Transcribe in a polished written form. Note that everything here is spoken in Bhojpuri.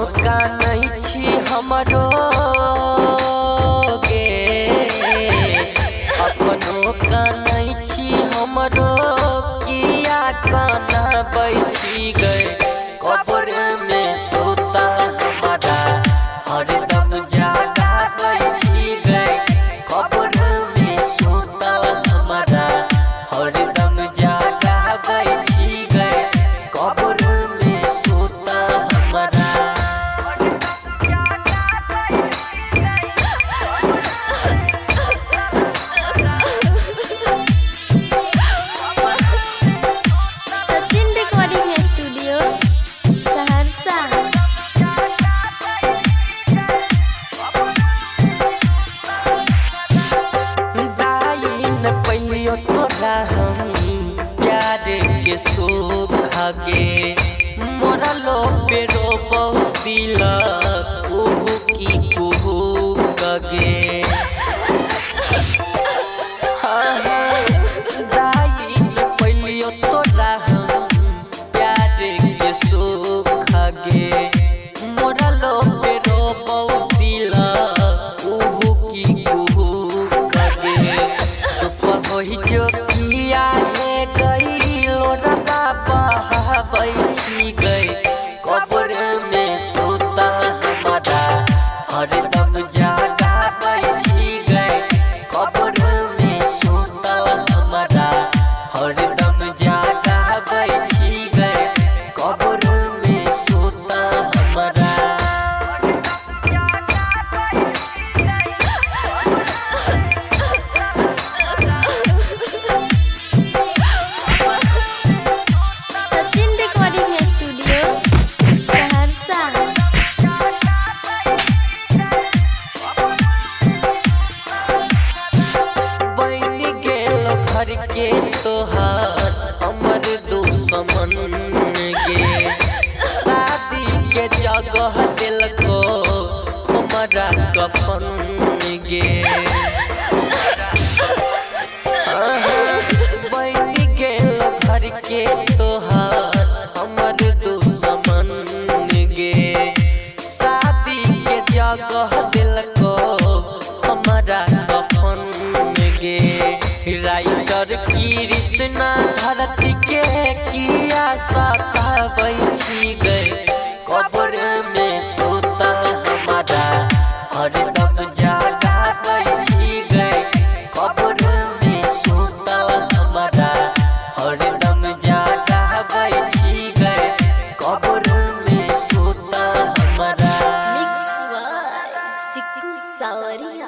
का नहीं छी हमरो गे, अपनों का नहीं छी हमरो किया काना बैठी गए कब्र में सोता हमारा हरदम जागा बैठी गए कब्र में सोता हमारा हरदम जागा बैठी गए कब्र में सोता हमारा। Sachin recording studio Saharsa. दाइन पहलियो तोरा हम प्यार के सोखा गे मोरा लो पेरो बहुत दिल कुहू की कुहू कगे। दाइन पहलियो तोरा हम प्यार के सोखा गे मोरा लो पेरो बहुत दिल कुहू की कुहू कगे। चुप होई जो किया है गई लोरा बाबा बैठी गई कब्र में सोता हमारा हरदम जागा बैठी गए कब्र में सोता हमारा हरदम जागा बैठी गए कब्र में सोता हमारा। Sachin recording studio Saharsa. बन गेल घर के तोहार हमर दुश्मन गे शादी के जगह दिलको हमारा कफन गे। बन गेल घर के तोहार हमर दुश्मन गे शादी के जगह दिलको हमारा कफन गे। राइटर कृष्णा धरती के किया सता बैठी गए कब्र में सोता हमारा हरदम जागा बैठी गए कब्र में सोता हमारा हरदम जागा बैठी गए कब्र में सोता हमारा। मिक्स बाय सिक्कू सावरिया।